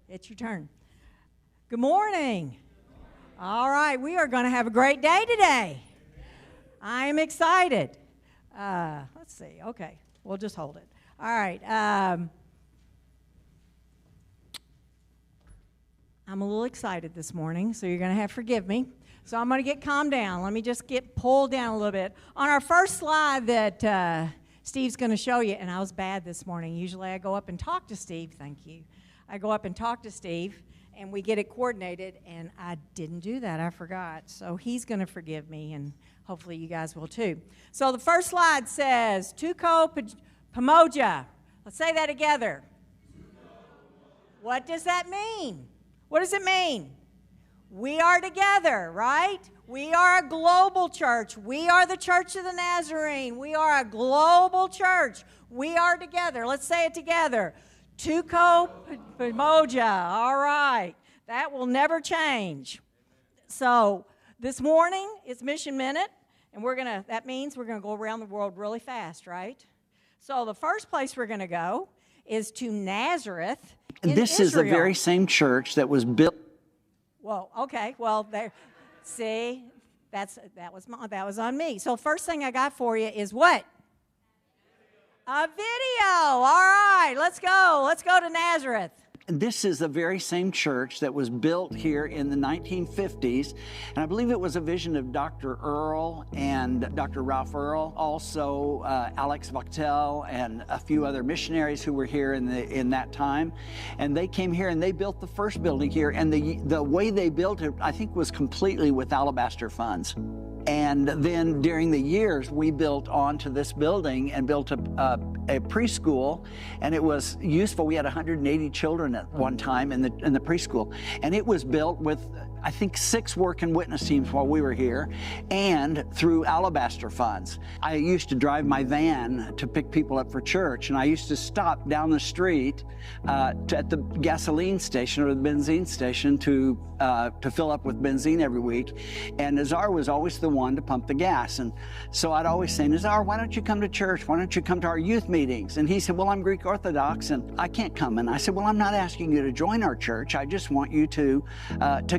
It's your turn. Good morning. All right, we are going to have a great day today. I am excited. Let's see. Okay, we'll just hold it. All right. I'm a little excited this morning, so you're going to have to forgive me. So I'm going to get calmed down. Let me just get pulled down a little bit. On our first slide that Steve's going to show you, and I was bad this morning. Usually I go up and talk to Steve. Thank you. I go up and talk to Steve, and we get it coordinated, and I didn't do that. I forgot. So he's going to forgive me, and hopefully you guys will too. So the first slide says, Tuko Pamoja. Let's say that together. What does that mean? What does it mean? We are together, right? We are a global church. We are the Church of the Nazarene. We are a global church. We are together. Let's say it together. Tuko Pamoja. All right. That will never change. So this morning is Mission Minute, and that means we're going to go around the world really fast, right? So the first place we're going to go is to Nazareth in This Israel. is the very same church that was built. Well, okay. Well, there. See, that was on me. So first thing I got for you is what? A video. All right, let's go. Let's go to Nazareth. This is the very same church that was built here in the 1950s, and I believe it was a vision of Dr. Earl and Dr. Ralph Earl, also Alex Vaughtel and a few other missionaries who were here in that time. And they came here and they built the first building here, and the way they built it, I think, was completely with alabaster funds. And then during the years, we built onto this building and built a preschool, and it was useful. We had 180 children at one time in the preschool, and it was built with, I think, 6 work and witness teams while we were here, and through alabaster funds. I used to drive my van to pick people up for church, and I used to stop down the street at the gasoline station or the benzene station to fill up with benzene every week. And Nazar was always the one to pump the gas, and so I'd always say, Nazar, why don't you come to church? Why don't you come to our youth meetings? And he said, well, I'm Greek Orthodox and I can't come. And I said, well, I'm not asking you to join our church. I just want you to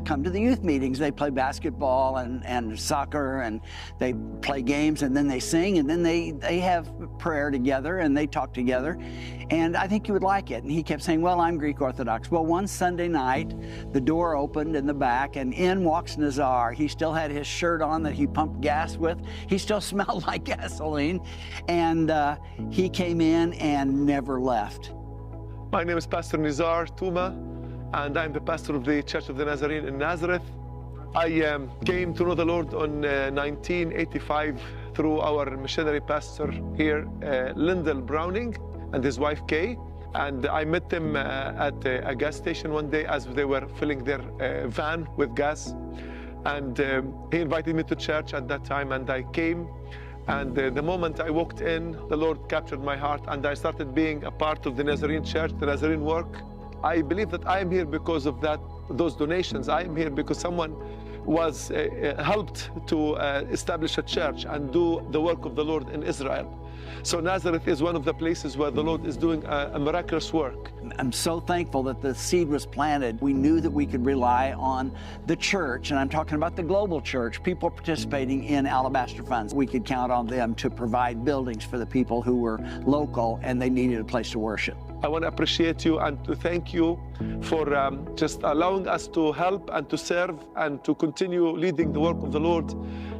come to the youth meetings. They play basketball and soccer, and they play games, and then they sing, and then they have prayer together, and they talk together, and I think you would like it. And he kept saying, well, I'm Greek Orthodox. Well, one Sunday night, the door opened in the back, and in walks Nazar. He still had his shirt on that he pumped gas with. He still smelled like gasoline, and he came in and never left. My name is Pastor Nizar Touma, and I'm the pastor of the Church of the Nazarene in Nazareth. I came to know the Lord in 1985 through our missionary pastor here, Lyndall Browning, and his wife Kay. And I met them at a gas station one day as they were filling their van with gas. And he invited me to church at that time, and I came. And the moment I walked in, the Lord captured my heart, and I started being a part of the Nazarene church, the Nazarene work. I believe that I am here because of those donations. I am here because someone was helped to establish a church and do the work of the Lord in Israel. So Nazareth is one of the places where the Lord is doing a miraculous work. I'm so thankful that the seed was planted. We knew that we could rely on the church, and I'm talking about the global church, people participating in alabaster funds. We could count on them to provide buildings for the people who were local and they needed a place to worship. I want to appreciate you and to thank you for just allowing us to help and to serve and to continue leading the work of the Lord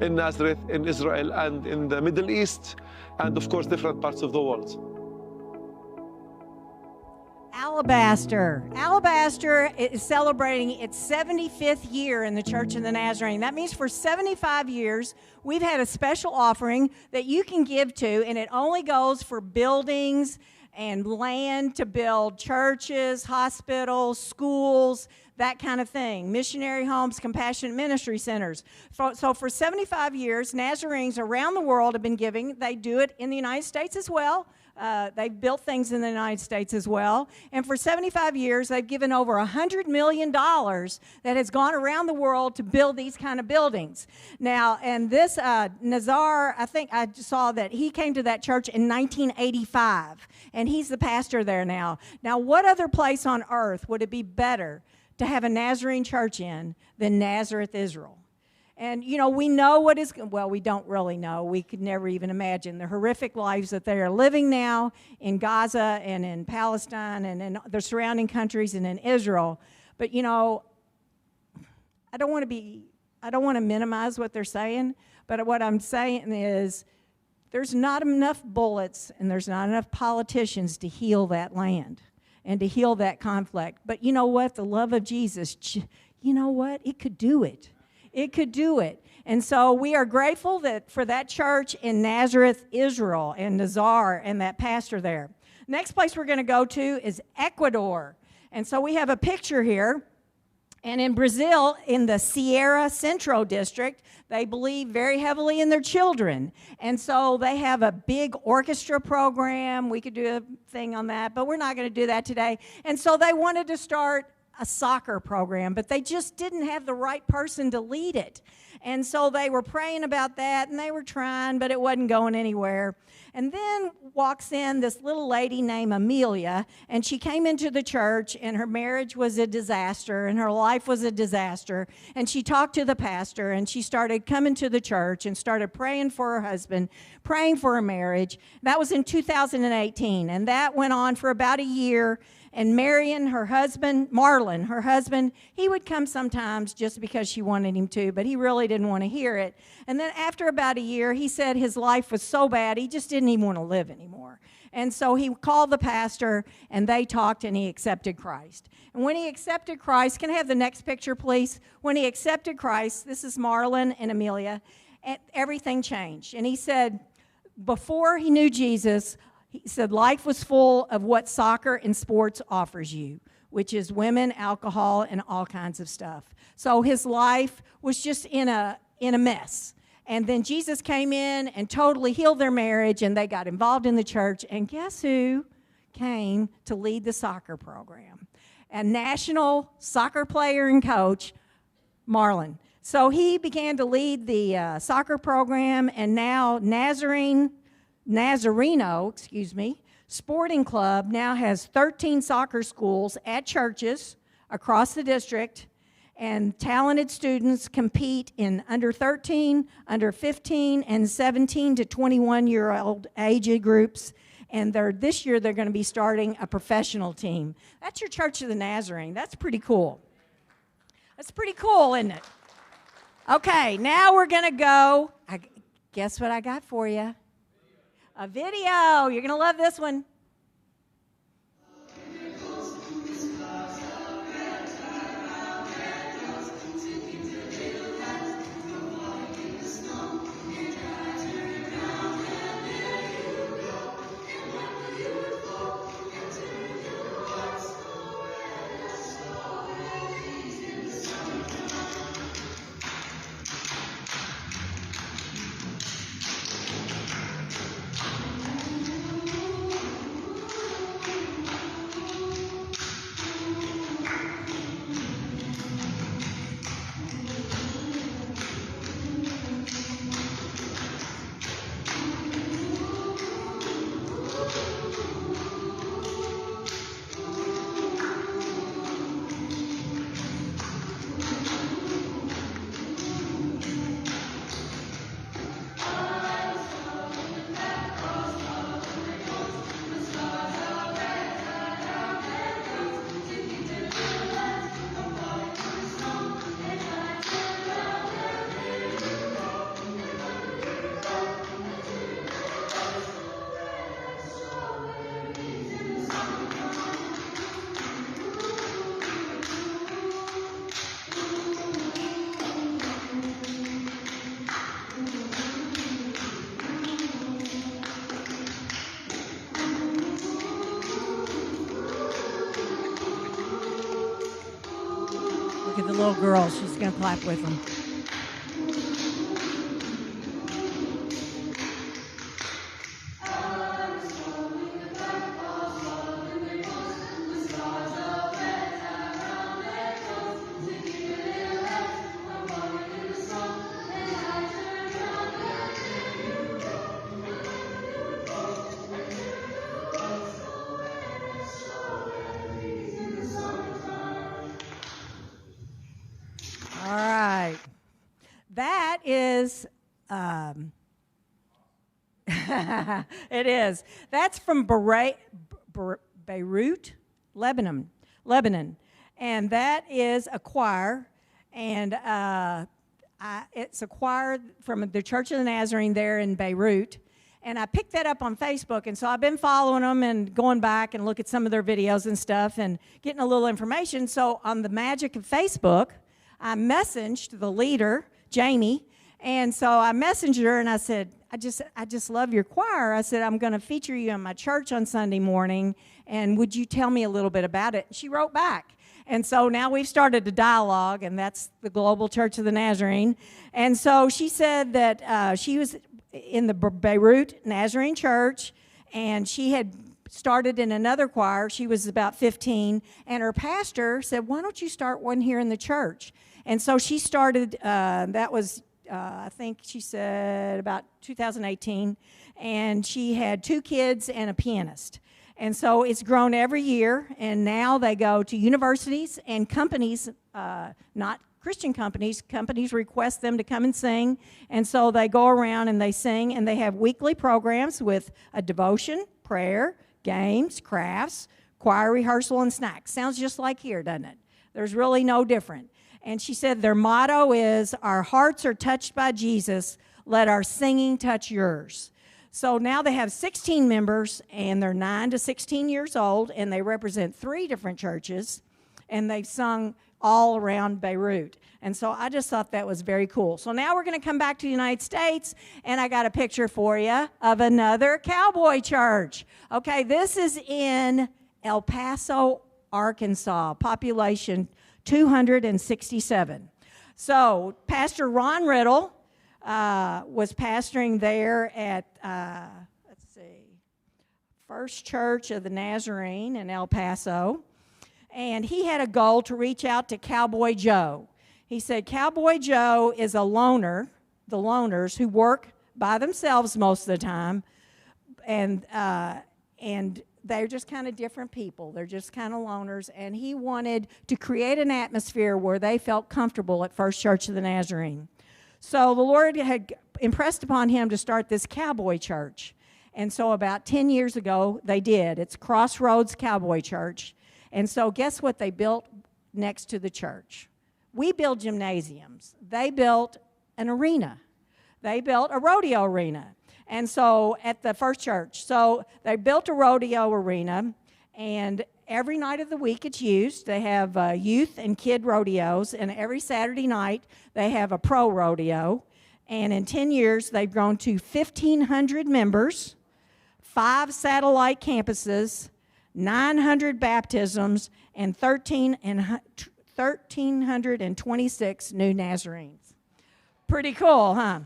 in Nazareth, in Israel, and in the Middle East, and of course different parts of the world. Alabaster. Alabaster is celebrating its 75th year in the Church of the Nazarene. That means for 75 years, we've had a special offering that you can give to, and it only goes for buildings and land to build churches, hospitals, schools, that kind of thing. Missionary homes, compassionate ministry centers. So for 75 years, Nazarenes around the world have been giving. They do it in the United States as well. They've built things in the United States as well. And for 75 years, they've given over $100 million that has gone around the world to build these kind of buildings. Now, and this Nazar, I think I saw that he came to that church in 1985, and he's the pastor there now. Now, what other place on earth would it be better to have a Nazarene church in than Nazareth, Israel? And, you know, we know what is, well, we don't really know. We could never even imagine the horrific lives that they are living now in Gaza and in Palestine and in the surrounding countries and in Israel. But, you know, I don't want to minimize what they're saying, but what I'm saying is there's not enough bullets and there's not enough politicians to heal that land and to heal that conflict. But you know what? The love of Jesus, you know what? It could do it. It could do it. And so we are grateful for that church in Nazareth, Israel, and Nazar and that pastor there. Next place we're going to go to is Ecuador. And so we have a picture here. And in Brazil, in the Sierra Centro district, they believe very heavily in their children. And so they have a big orchestra program. We could do a thing on that, but we're not going to do that today. And so they wanted to start a soccer program, but they just didn't have the right person to lead it. And so they were praying about that, and they were trying, but it wasn't going anywhere. And then walks in this little lady named Amelia, and she came into the church, and her marriage was a disaster, and her life was a disaster. And she talked to the pastor, and she started coming to the church and started praying for her husband, praying for her marriage. That was in 2018, and that went on for about a year. And Marion, her husband, Marlon, her husband, he would come sometimes just because she wanted him to, but he really didn't want to hear it. And then after about a year, he said his life was so bad, he just didn't even want to live anymore. And so he called the pastor, and they talked, and he accepted Christ. And when he accepted Christ, can I have the next picture, please? When he accepted Christ, this is Marlon and Amelia, and everything changed. And he said, before he knew Jesus, he said life was full of what soccer and sports offers you, which is women, alcohol, and all kinds of stuff. So his life was just in a mess. And then Jesus came in and totally healed their marriage, and they got involved in the church. And guess who came to lead the soccer program? A national soccer player and coach, Marlon. So he began to lead the soccer program, and now Nazareno, Sporting Club now has 13 soccer schools at churches across the district, and talented students compete in under 13, under 15, and 17 to 21-year-old age groups. And this year they're going to be starting a professional team. That's your Church of the Nazarene. That's pretty cool. That's pretty cool, isn't it? Okay, now we're going to go. Guess what I got for you? A video. You're going to love this one. little girls. She's going to clap with them. All right. That is, it is. That's from Beirut, Lebanon. And that is a choir, and it's a choir from the Church of the Nazarene there in Beirut. And I picked that up on Facebook, and so I've been following them and going back and look at some of their videos and stuff and getting a little information. So on the magic of Facebook, I messaged the leader, Jamie, and so I messaged her and I said, I just love your choir. I said, I'm going to feature you in my church on Sunday morning, and would you tell me a little bit about it? She wrote back. And so now we've started a dialogue, and that's the Global Church of the Nazarene. And so she said that she was in the Beirut Nazarene Church, and she had started in another choir. She was about 15, and her pastor said, why don't you start one here in the church? And so she started, that was, I think she said about 2018, and she had 2 kids and a pianist. And so it's grown every year, and now they go to universities and companies, not Christian companies. Companies request them to come and sing, and so they go around and they sing, and they have weekly programs with a devotion, prayer, games, crafts, choir rehearsal, and snacks. Sounds just like here, doesn't it? There's really no different. And she said their motto is, our hearts are touched by Jesus, let our singing touch yours. So now they have 16 members, and they're 9 to 16 years old, and they represent 3 different churches, and they've sung all around Beirut. And so I just thought that was very cool. So now we're going to come back to the United States, and I got a picture for you of another cowboy church. Okay, this is in El Paso, Arkansas, population 267. So Pastor Ron Riddle was pastoring there at, First Church of the Nazarene in El Paso. And he had a goal to reach out to Cowboy Joe. He said Cowboy Joe is a loner, the loners who work by themselves most of the time, and they're just kind of different people. They're just kind of loners, and he wanted to create an atmosphere where they felt comfortable at First Church of the Nazarene. So the Lord had impressed upon him to start this cowboy church. And so about 10 years ago, they did. It's Crossroads Cowboy Church. And so guess what they built next to the church? We build gymnasiums. They built an arena. They built a rodeo arena. And so at the First Church, so they built a rodeo arena, and every night of the week it's used. They have youth and kid rodeos, and every Saturday night they have a pro rodeo. And in 10 years, they've grown to 1,500 members, 5 satellite campuses, 900 baptisms, and 1,326 new Nazarenes. Pretty cool, huh?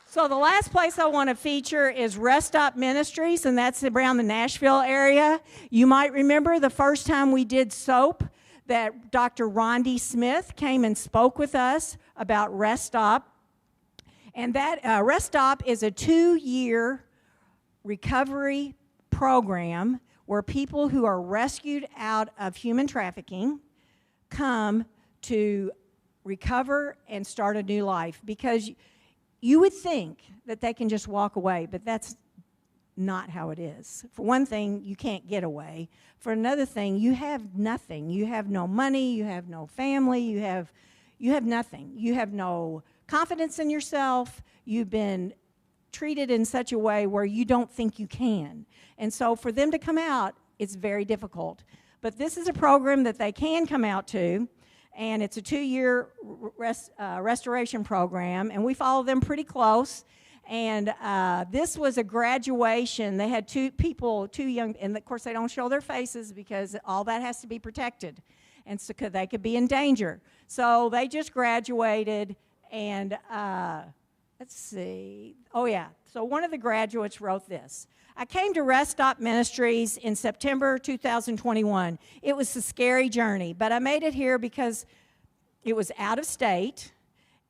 So the last place I want to feature is Rest Stop Ministries, and that's around the Nashville area. You might remember the first time we did soap that Dr. Rondi Smith came and spoke with us about Rest Stop. And that Rest Stop is a 2-year recovery program where people who are rescued out of human trafficking come to recover and start a new life, because you would think that they can just walk away, but that's not how it is. For one thing, you can't get away. For another thing, you have nothing. You have no money, you have no family, you have nothing. You have no confidence in yourself. You've been treated in such a way where you don't think you can. And so for them to come out, it's very difficult. But this is a program that they can come out to, and it's a 2-year restoration program, and we follow them pretty close. And this was a graduation. They had 2 young, and of course they don't show their faces because all that has to be protected. and so they could be in danger. So they just graduated, and let's see. Oh, yeah. So one of the graduates wrote this. I came to Rest Stop Ministries in September 2021. It was a scary journey, but I made it here because it was out of state,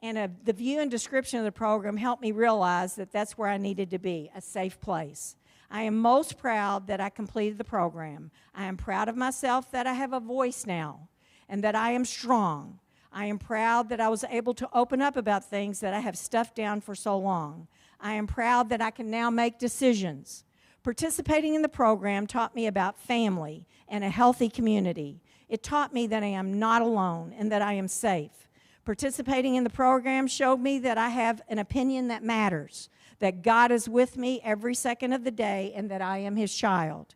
and the view and description of the program helped me realize that that's where I needed to be, a safe place. I am most proud that I completed the program. I am proud of myself that I have a voice now and that I am strong. I am proud that I was able to open up about things that I have stuffed down for so long. I am proud that I can now make decisions. Participating in the program taught me about family and a healthy community. It taught me that I am not alone and that I am safe. Participating in the program showed me that I have an opinion that matters, that God is with me every second of the day, and that I am his child.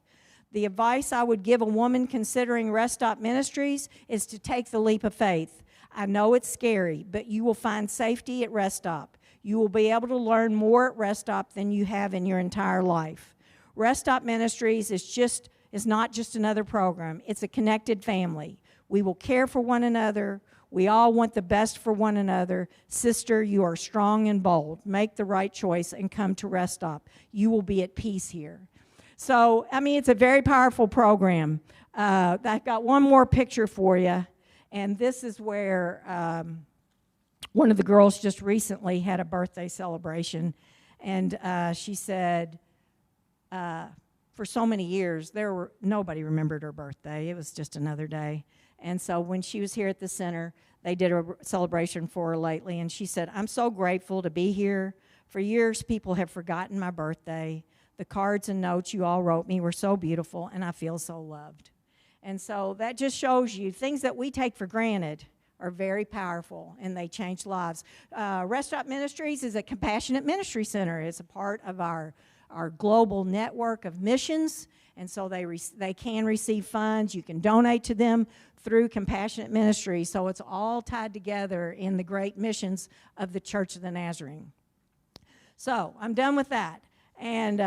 The advice I would give a woman considering Rest Stop Ministries is to take the leap of faith. I know it's scary, but you will find safety at Rest Stop. You will be able to learn more at Rest Stop than you have in your entire life. Rest Stop Ministries is not just another program. It's a connected family. We will care for one another. We all want the best for one another. Sister, you are strong and bold. Make the right choice and come to Rest Stop. You will be at peace here. So, I mean, it's a very powerful program. I've got one more picture for you, and this is where one of the girls just recently had a birthday celebration, and she said, for so many years, nobody remembered her birthday. It was just another day. And so when she was here at the center, they did a celebration for her lately, and she said, I'm so grateful to be here. For years, people have forgotten my birthday. The cards and notes you all wrote me were so beautiful, and I feel so loved. And so that just shows you things that we take for granted are very powerful, and they change lives. Rest Stop Ministries is a compassionate ministry center. It's a part of our global network of missions, and so they can receive funds. You can donate to them through compassionate ministry. So it's all tied together in the great missions of the Church of the Nazarene. So I'm done with that. And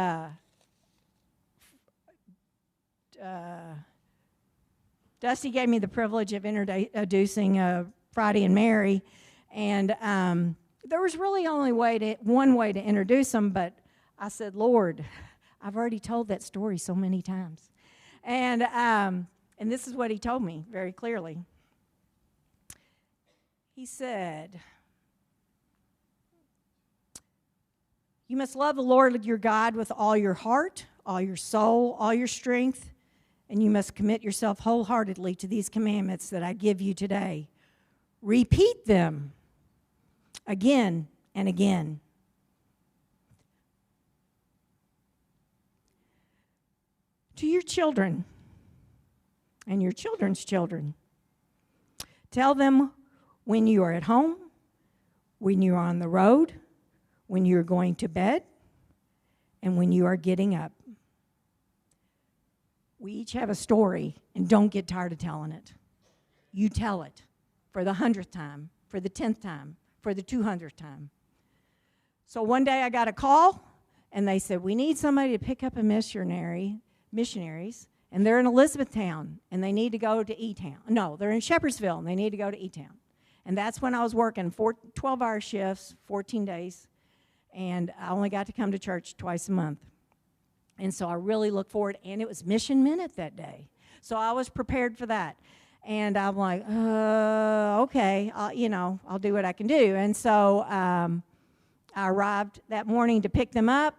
Dusty gave me the privilege of introducing Friday and Mary, and there was really only one way to introduce them, but I said, Lord, I've already told that story so many times. And this is what he told me very clearly. He said, you must love the Lord your God with all your heart, all your soul, all your strength, and you must commit yourself wholeheartedly to these commandments that I give you today. Repeat them again and again. To your children and your children's children. Tell them when you are at home, when you are on the road, when you are going to bed, and when you are getting up. We each have a story, and don't get tired of telling it. You tell it for the 100th time, for the 10th time, for the 200th time. So one day I got a call, and they said, we need somebody to pick up a missionaries, and they're in Elizabethtown, and they need to go to E-Town. No, they're in Shepherdsville, and they need to go to E-Town. And that's when I was working 12-hour shifts, 14 days, and I only got to come to church twice a month. And so I really look forward, and it was Mission Minute that day. So I was prepared for that. And I'm like, okay, I'll do what I can do. And so I arrived that morning to pick them up.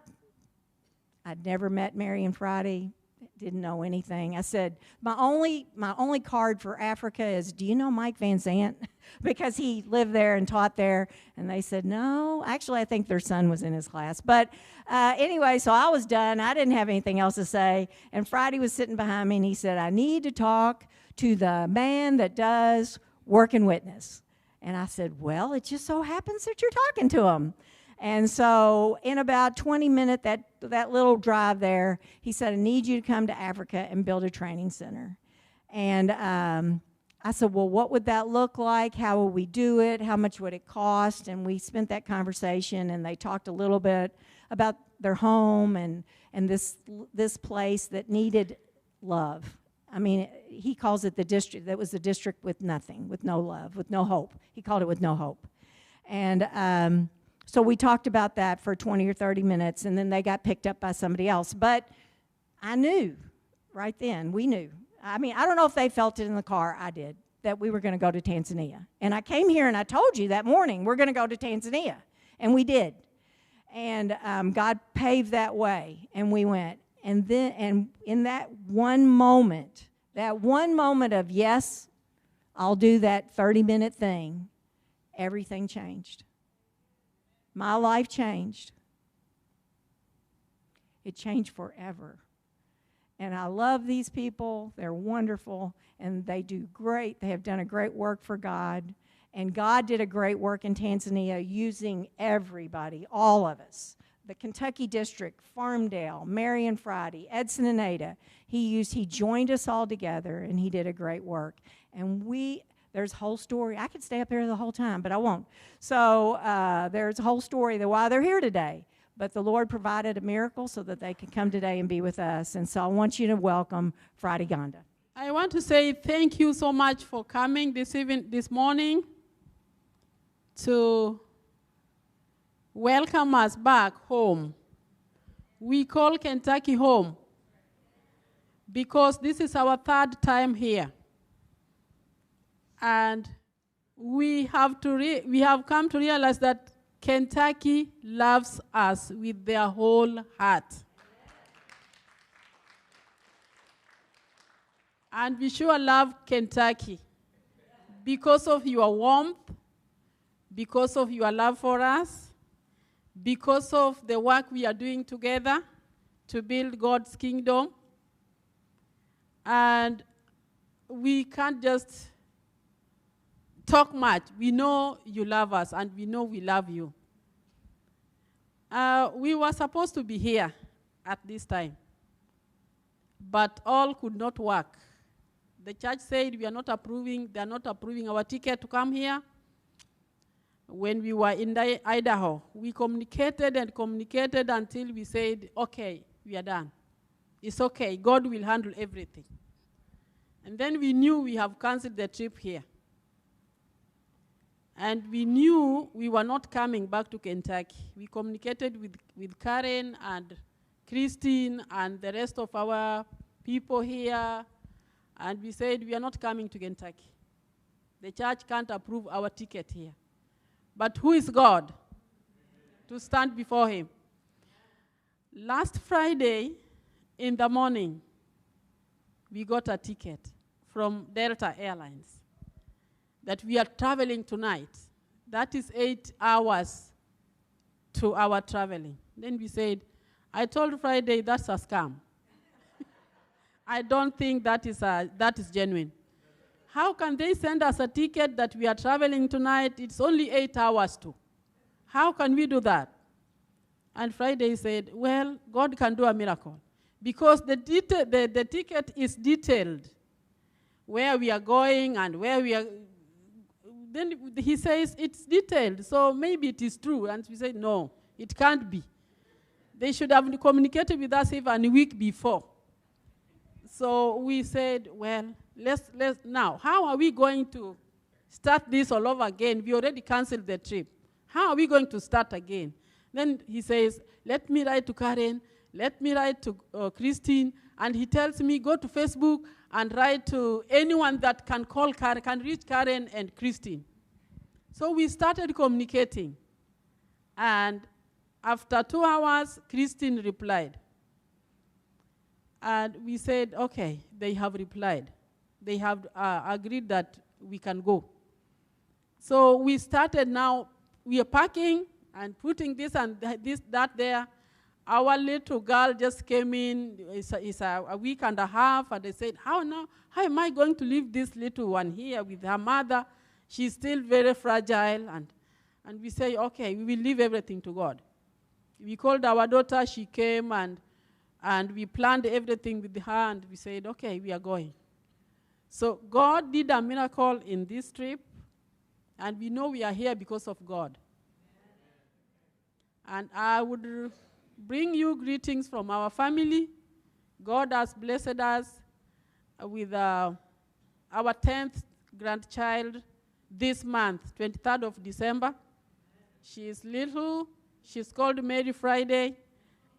I'd never met Mary and Friday, didn't know anything. I said, my only card for Africa is, do you know Mike Van Zant? Because he lived there and taught there. And they said, no. Actually, I think their son was in his class. But anyway, so I was done. I didn't have anything else to say. And Friday was sitting behind me, and he said, I need to talk to the man that does work and witness. And I said, well, it just so happens that you're talking to him. And so in about 20 minutes, that little drive there, he said, I need you to come to Africa and build a training center. And I said, well, what would that look like? How would we do it? How much would it cost? And we spent that conversation, and they talked a little bit about their home and this place that needed love. I mean, he calls it the district. That was the district with nothing, with no love, with no hope. He called it with no hope. And so we talked about that for 20 or 30 minutes, and then they got picked up by somebody else. But I knew right then, we knew. I mean, I don't know if they felt it in the car. I did, that we were going to go to Tanzania. And I came here and I told you that morning, we're going to go to Tanzania. And we did. And God paved that way, and we went. And then, and in that one moment of, yes, I'll do that 30-minute thing, everything changed. My life changed. It changed forever. And I love these people. They're wonderful, and they do great. They have done a great work for God. And God did a great work in Tanzania using everybody, all of us. The Kentucky District, Farmdale, Marion Friday, Edson and Ada. He joined us all together, and he did a great work. And there's a whole story. I could stay up here the whole time, but I won't. So there's a whole story that why they're here today. But the Lord provided a miracle so that they could come today and be with us. And so I want you to welcome Friday Ganda. I want to say thank you so much for coming this morning to welcome us back home. We call Kentucky home because this is our third time here. And we have come to realize that Kentucky loves us with their whole heart. And we sure love Kentucky because of your warmth, because of your love for us, because of the work we are doing together to build God's kingdom. And we can't just talk much. We know you love us, and we know we love you. We were supposed to be here at this time, but all could not work. The church said they are not approving our ticket to come here. When we were in Idaho, we communicated until we said, okay, we are done. It's okay, God will handle everything. And then we knew we have canceled the trip here. And we knew we were not coming back to Kentucky. We communicated with Karen and Christine and the rest of our people here, and we said we are not coming to Kentucky. The church can't approve our ticket here. But who is God to stand before him? Last Friday in the morning, we got a ticket from Delta Airlines that we are traveling tonight. That is 8 hours to our traveling. Then we said, I told Friday that's a scam. I don't think that is genuine. How can they send us a ticket that we are traveling tonight? It's only 8 hours to. How can we do that? And Friday said, well, God can do a miracle. Because the ticket is detailed, where we are going and where we are. Then he says, it's detailed, so maybe it is true. And we said, no, it can't be. They should have communicated with us even a week before. So we said, well, let's now, how are we going to start this all over again? We already canceled the trip. How are we going to start again? Then he says, let me write to Karen, let me write to Christine, and he tells me, go to Facebook and write to anyone that can call Karen, can reach Karen and Christine. So we started communicating. And after 2 hours, Christine replied. And we said, okay, they have replied. They have agreed that we can go. So we started now, we are packing and putting this and that there. Our little girl just came in, it's a week and a half, and they said, how am I going to leave this little one here with her mother? She's still very fragile. And we say, okay, we will leave everything to God. We called our daughter, she came, and we planned everything with her, and we said, okay, we are going. So God did a miracle in this trip, and we know we are here because of God. And I would bring you greetings from our family. God has blessed us, with our 10th grandchild this month, 23rd of December. She is little. She's called Mary Friday,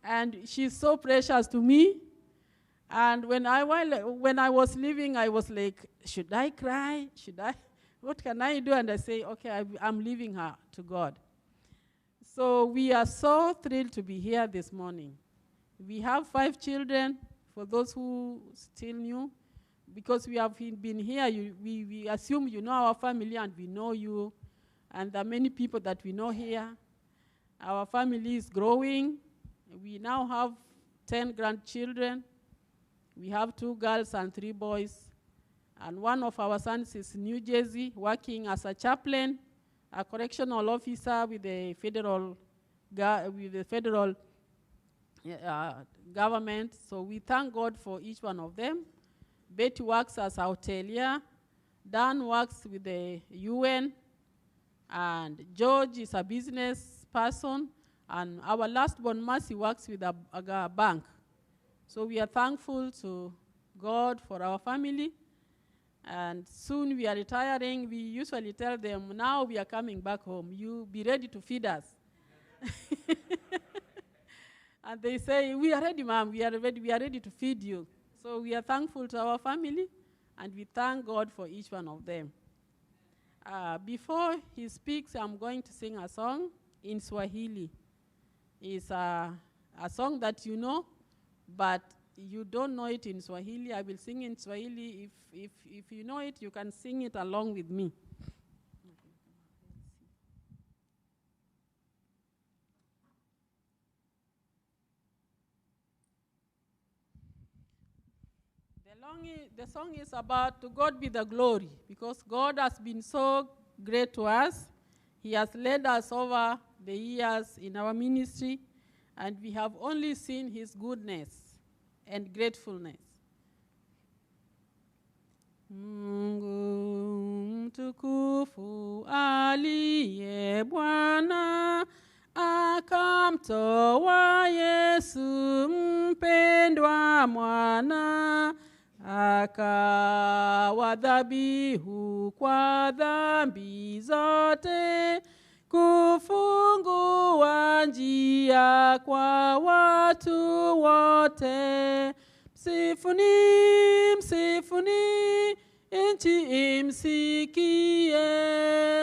and she's so precious to me. And when I was leaving, I was like, should I cry? What can I do? And I say, okay, I'm leaving her to God. So we are so thrilled to be here this morning. We have 5 children, for those who still new. Because we have been here, we assume you know our family and we know you. And there are many people that we know here. Our family is growing. We now have 10 grandchildren. We have 2 girls and 3 boys. And one of our sons is in New Jersey, working as a chaplain, a correctional officer with the federal government. So we thank God for each one of them. Betty works as a hotelier. Dan works with the UN. And George is a business person. And our last born, Mercy, works with a bank. So we are thankful to God for our family. And soon we are retiring. We usually tell them, now we are coming back home. You be ready to feed us. And they say, we are ready, Mom. We are ready to feed you. So we are thankful to our family, and we thank God for each one of them. Before he speaks, I'm going to sing a song in Swahili. It's a song that you know, but you don't know it in Swahili. I will sing in Swahili. If you know it, you can sing it along with me. The song is about to God be the glory, because God has been so great to us. He has led us over the years in our ministry, and we have only seen his goodness and gratefulness. Mungu mtukufu aliye Bwana, akamtoa Yesu mpendwa mwana, akawa dhabihu kwa dhambi zote, kufungua njia kwa watu wote. Msifuni, msifuni, nchi imsikie.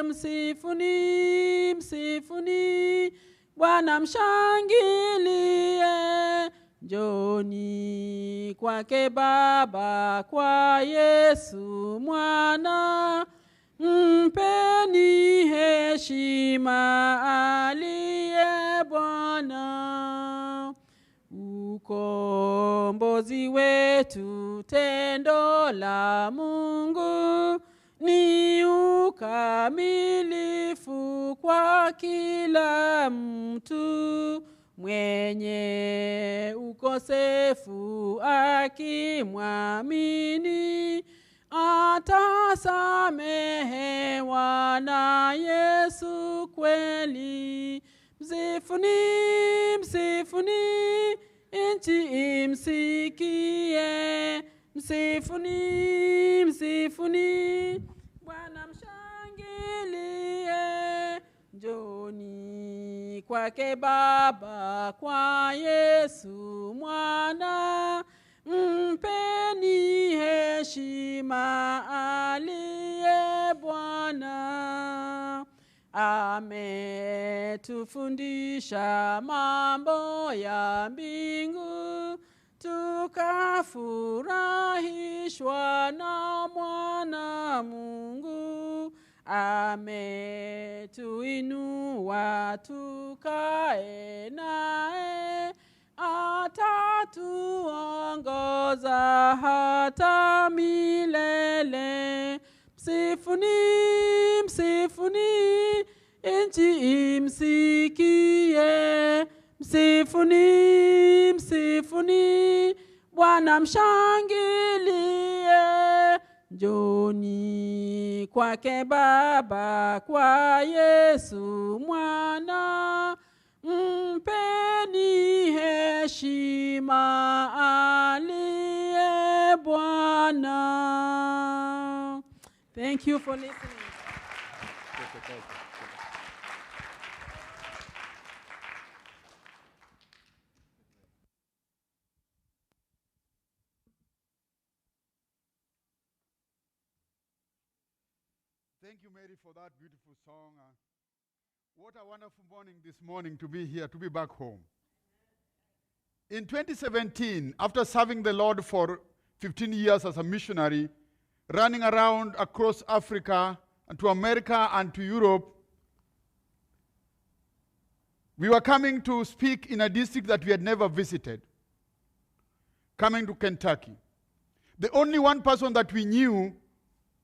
Msifuni, msifuni, Bwana mshangilie. Njoni kwake Baba, kwa Yesu mwana, mpeni heshima aliye Bwana. Ukombozi wetu, tendo la Mungu, ni ukamilifu kwa kila mtu. Mwenye ukosefu akimwamini, atasamehewa na Yesu kweli. Msifuni, msifuni, nchi imsikie. Msifuni, msifuni, Bwana mshangilie. Njoni kwake Baba, kwa Yesu mwana, mpeni heshima aliye Bwana. Ametufundisha mambo ya mbingu, tukafurahishwa na mwana Mungu. Ametuinua tukae naye, atatuongoza hata milele. Msifuni, msifuni, nchi imsikie. Msifuni, msifuni, Bwana mshangilie. Njoni kwake Baba, kwa Yesu mwana, mpeni heshima aliye Bwana. honor. Thank you for listening. Thank you, Mary, for that beautiful song. What a wonderful morning this morning to be here, to be back home. In 2017, after serving the Lord for 15 years as a missionary, running around across Africa and to America and to Europe, we were coming to speak in a district that we had never visited, coming to Kentucky. The only one person that we knew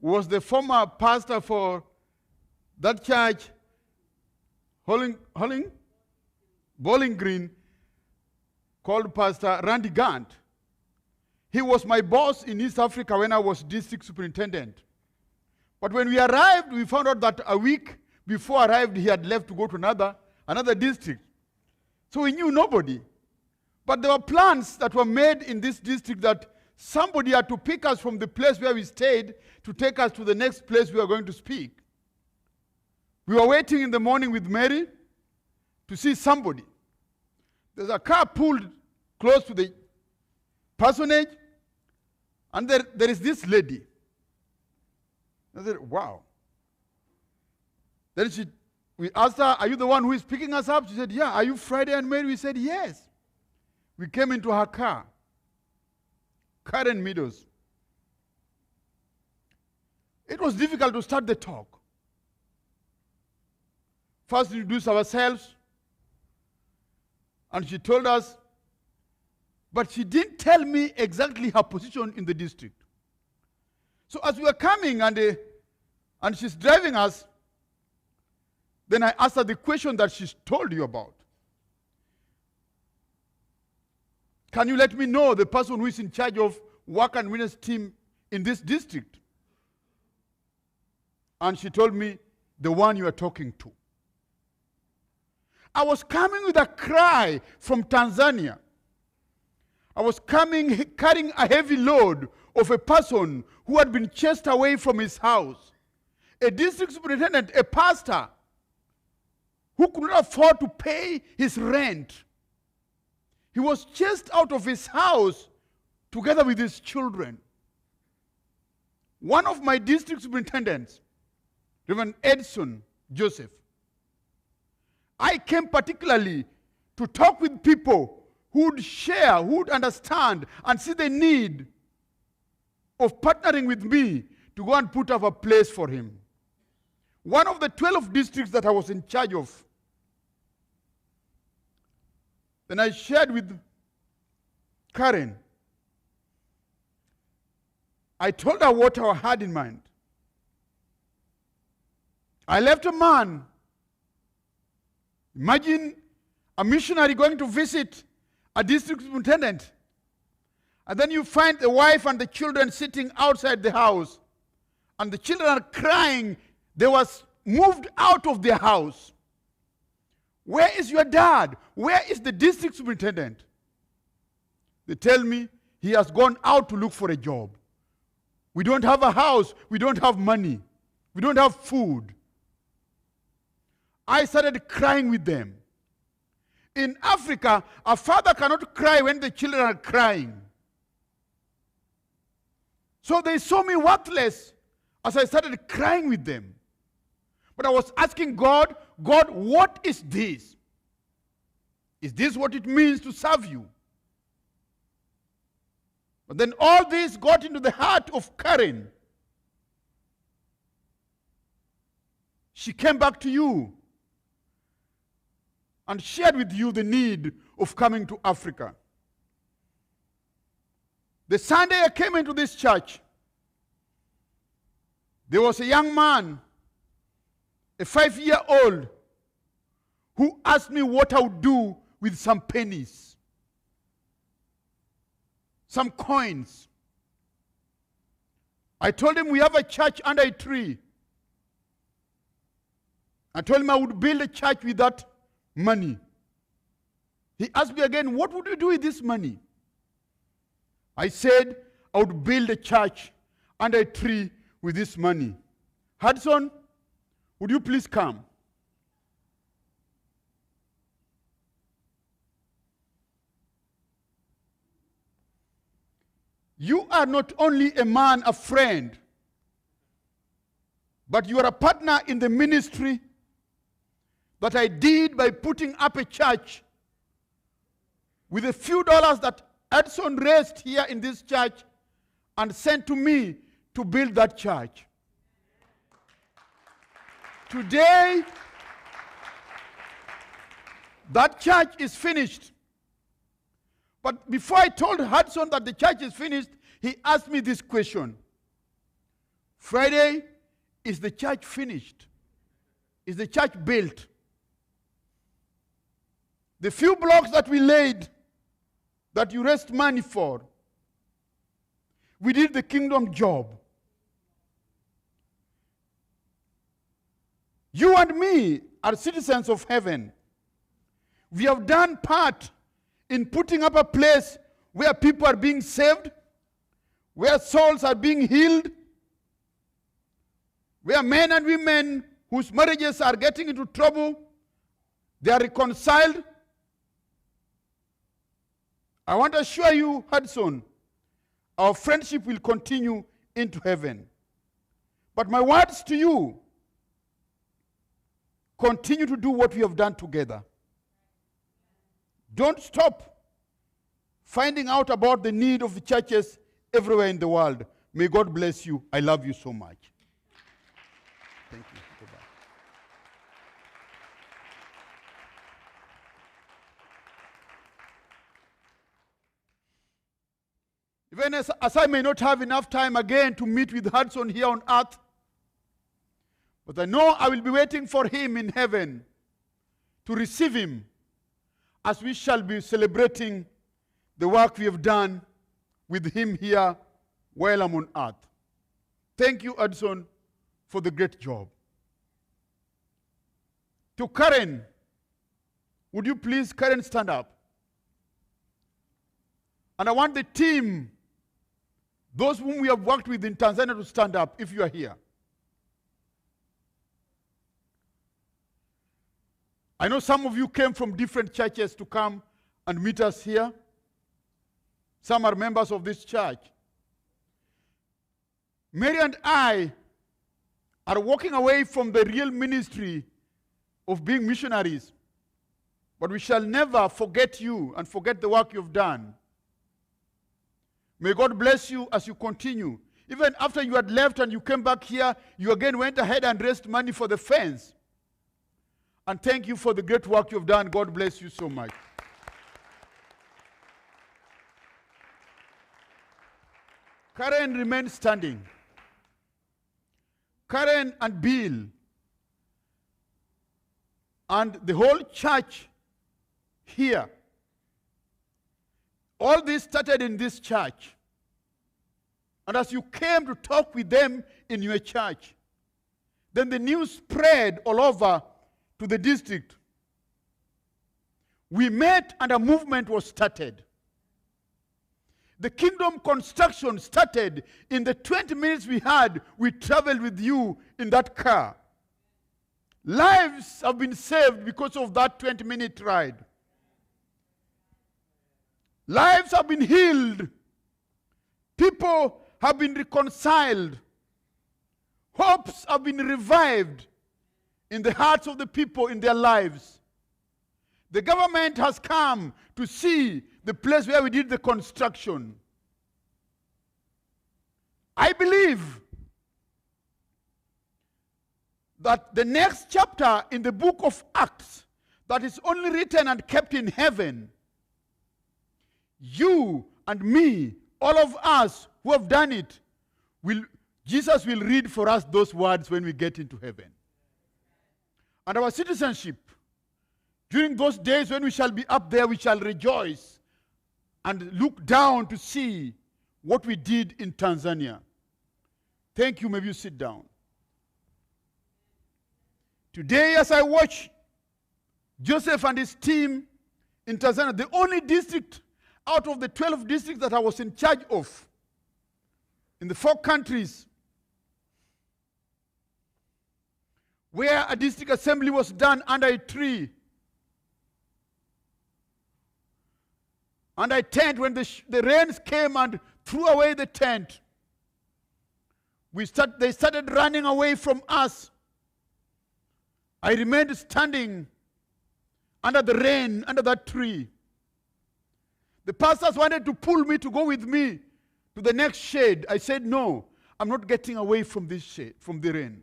was the former pastor for that church, Bowling Green, called Pastor Randy Gant. He was my boss in East Africa when I was district superintendent. But when we arrived, we found out that a week before arrived, he had left to go to another district. So we knew nobody. But there were plans that were made in this district that somebody had to pick us from the place where we stayed to take us to the next place we were going to speak. We were waiting in the morning with Mary to see somebody. There's a car pulled close to the parsonage, and there is this lady. I said, wow. Then we asked her, are you the one who is picking us up? She said, yeah. Are you Friday and Mary? We said, yes. We came into her car. Karen Meadows. It was difficult to start the talk. First, introduce ourselves, and she told us, but she didn't tell me exactly her position in the district. So as we were coming and she's driving us, then I asked her the question that she's told you about. Can you let me know the person who is in charge of work and witness team in this district? And she told me, the one you are talking to. I was coming with a cry from Tanzania. I was coming carrying a heavy load of a person who had been chased away from his house. A district superintendent, a pastor, who could not afford to pay his rent. He was chased out of his house together with his children. One of my district superintendents, Reverend Edson Joseph, I came particularly to talk with people who would share, who would understand and see the need of partnering with me to go and put up a place for him. One of the 12 districts that I was in charge of. Then I shared with Karen. I told her what I had in mind. I left a man. Imagine a missionary going to visit a district superintendent, and then you find the wife and the children sitting outside the house, and the children are crying. They was moved out of their house. Where is your dad? Where is the district superintendent? They tell me he has gone out to look for a job. We don't have a house. We don't have money. We don't have food. I started crying with them. In Africa, a father cannot cry when the children are crying. So they saw me worthless as I started crying with them. But I was asking God, God, what is this? Is this what it means to serve you? But then all this got into the heart of Karen. She came back to you and shared with you the need of coming to Africa. The Sunday I came into this church, there was a young man, a 5-year-old, who asked me what I would do with some pennies, some coins. I told him we have a church under a tree. I told him I would build a church with that money. He asked me again, what would you do with this money? I said, I would build a church under a tree with this money. Hudson, would you please come? You are not only a man, a friend, but you are a partner in the ministry that I did by putting up a church with a few dollars that Edson raised here in this church and sent to me to build that church. Today, that church is finished. But before I told Hudson that the church is finished, he asked me this question. Friday, is the church finished? Is the church built? The few blocks that we laid, that you raised money for, we did the kingdom job. You and me are citizens of heaven. We have done part in putting up a place where people are being saved, where souls are being healed, where men and women whose marriages are getting into trouble, they are reconciled. I want to assure you, Hudson, our friendship will continue into heaven. But my words to you, continue to do what we have done together. Don't stop finding out about the need of the churches everywhere in the world. May God bless you. I love you so much. Thank you. Goodbye. Even as I may not have enough time again to meet with Hudson here on earth, but I know I will be waiting for him in heaven to receive him as we shall be celebrating the work we have done with him here while I'm on earth. Thank you, Hudson, for the great job. To Karen, would you please, Karen, stand up? And I want the team, those whom we have worked with in Tanzania, to stand up if you are here. I know some of you came from different churches to come and meet us here. Some are members of this church. Mary and I are walking away from the real ministry of being missionaries. But we shall never forget you and forget the work you've done. May God bless you as you continue. Even after you had left and you came back here, you again went ahead and raised money for the fence. And thank you for the great work you've done. God bless you so much. Karen remained standing. Karen and Bill and the whole church here. All this started in this church. And as you came to talk with them in your church, then the news spread all over to the district. We met and a movement was started. The kingdom construction started in the 20 minutes we had. We traveled with you in that car. Lives have been saved because of that 20-minute ride. Lives have been healed. People have been reconciled. Hopes have been revived in the hearts of the people in their lives. The government has come to see the place where we did the construction. I believe that the next chapter in the book of Acts that is only written and kept in heaven, you and me, all of us who have done it, Jesus will read for us those words when we get into heaven. And our citizenship, during those days when we shall be up there, we shall rejoice and look down to see what we did in Tanzania. Thank you. Maybe you sit down. Today, as I watch Joseph and his team in Tanzania, the only district out of the 12 districts that I was in charge of in the 4 countries where a district assembly was done under a tree, under a tent. When the rains came and threw away the tent, they started running away from us. I remained standing under the rain, under that tree. The pastors wanted to pull me to go with me to the next shade. I said, no, I'm not getting away from this shade, from the rain.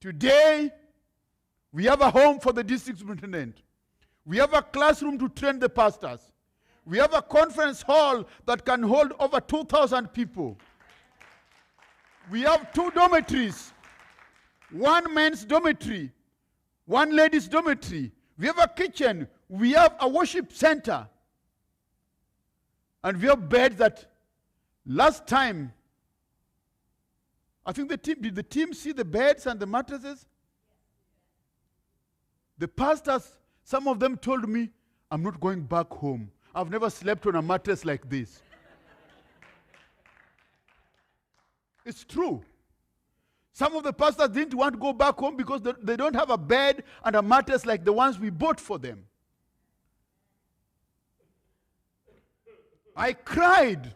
Today, we have a home for the district superintendent. We have a classroom to train the pastors. We have a conference hall that can hold over 2,000 people. We have 2 dormitories, 1 men's dormitory, 1 ladies' dormitory. We have a kitchen. We have a worship center. And we have beds that last time, I think did the team see the beds and the mattresses? The pastors, some of them told me, I'm not going back home. I've never slept on a mattress like this. It's true. Some of the pastors didn't want to go back home because they don't have a bed and a mattress like the ones we bought for them. I cried.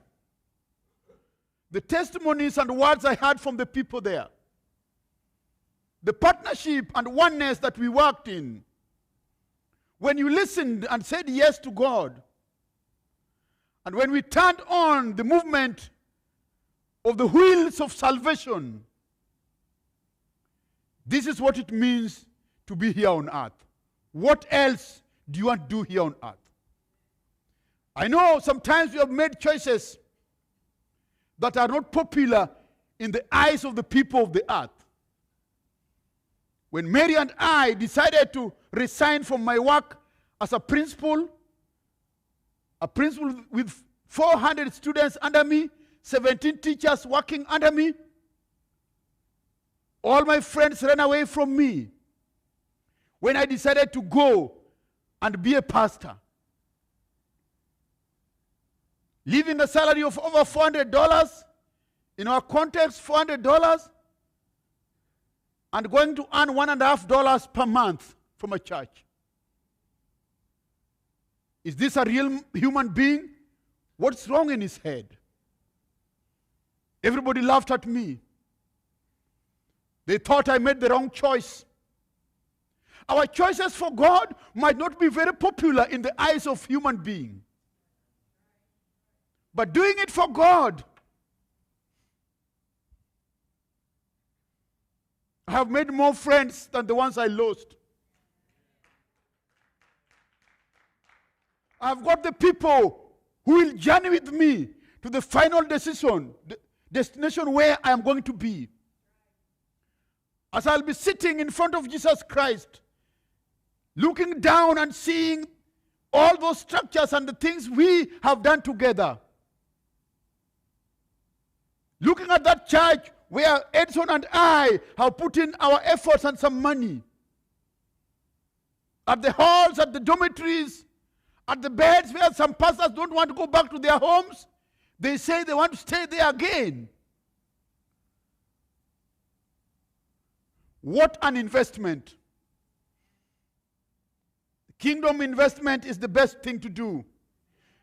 The testimonies and words I heard from the people there. The partnership and oneness that we worked in. When you listened and said yes to God. And when we turned on the movement of the wheels of salvation. This is what it means to be here on earth. What else do you want to do here on earth? I know sometimes we have made choices that are not popular in the eyes of the people of the earth. When Mary and I decided to resign from my work as a principal with 400 students under me, 17 teachers working under me, all my friends ran away from me when I decided to go and be a pastor. Leaving a salary of over $400, in our context, $400, and going to earn $1.50 per month from a church. Is this a real human being? What's wrong in his head? Everybody laughed at me. They thought I made the wrong choice. Our choices for God might not be very popular in the eyes of human beings. But doing it for God, I have made more friends than the ones I lost. I've got the people who will journey with me to the final decision, the destination where I am going to be. As I'll be sitting in front of Jesus Christ, looking down and seeing all those structures and the things we have done together. Looking at that church where Edson and I have put in our efforts and some money. At the halls, at the dormitories, at the beds where some pastors don't want to go back to their homes. They say they want to stay there again. What an investment. Kingdom investment is the best thing to do.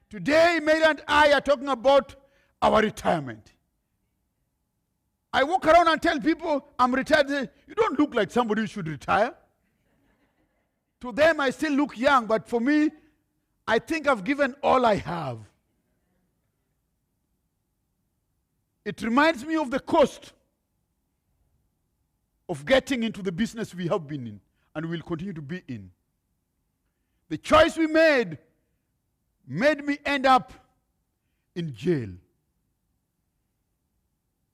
Today, Mary and I are talking about our retirement. I walk around and tell people I'm retired. They say, you don't look like somebody who should retire. To them, I still look young, but for me, I think I've given all I have. It reminds me of the cost of getting into the business we have been in and will continue to be in. The choice we made me end up in jail.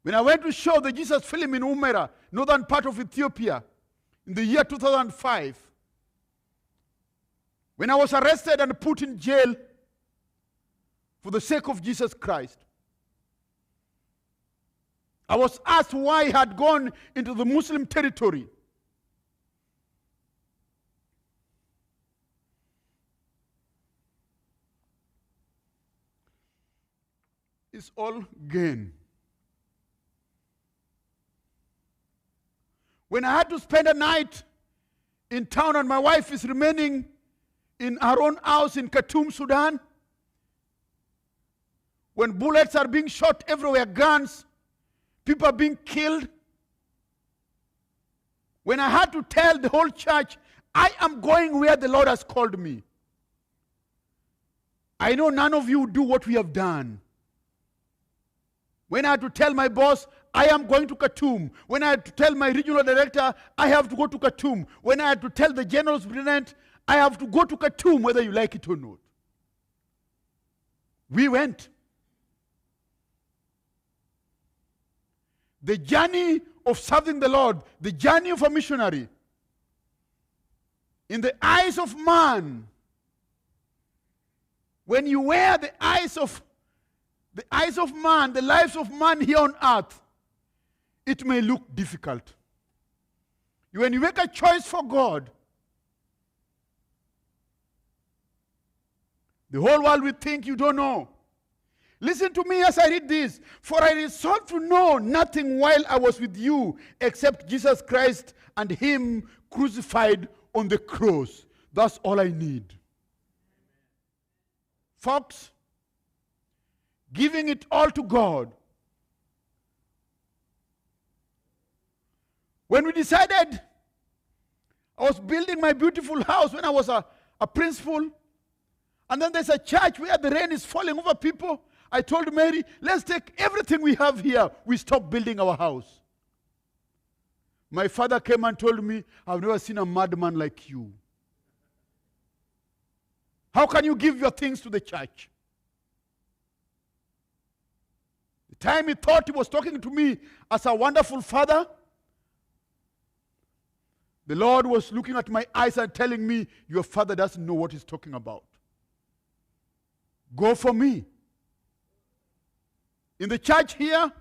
When I went to show the Jesus film in Umera, northern part of Ethiopia, in the year 2005, when I was arrested and put in jail for the sake of Jesus Christ, I was asked why I had gone into the Muslim territory. is all gain. When I had to spend a night in town and my wife is remaining in her own house in Khartoum, Sudan, when bullets are being shot everywhere, guns, people are being killed, when I had to tell the whole church, I am going where the Lord has called me. I know none of you do what we have done. When I had to tell my boss, I am going to Khartoum. When I had to tell my regional director, I have to go to Khartoum. When I had to tell the general superintendent, I have to go to Khartoum whether you like it or not. We went. The journey of serving the Lord, the journey of a missionary, in the eyes of man, when you wear the eyes of man, the lives of man here on earth, it may look difficult. When you make a choice for God, the whole world will think you don't know. Listen to me as I read this. For I resolved to know nothing while I was with you except Jesus Christ and Him crucified on the cross. That's all I need. Folks, giving it all to God. When we decided, I was building my beautiful house when I was a principal, and then there's a church where the rain is falling over people. I told Mary, let's take everything we have here. We stop building our house. My father came and told me, I've never seen a madman like you. How can you give your things to the church? The time he thought he was talking to me as a wonderful father, the Lord was looking at my eyes and telling me, your father doesn't know what he's talking about. Go for me. In the church here,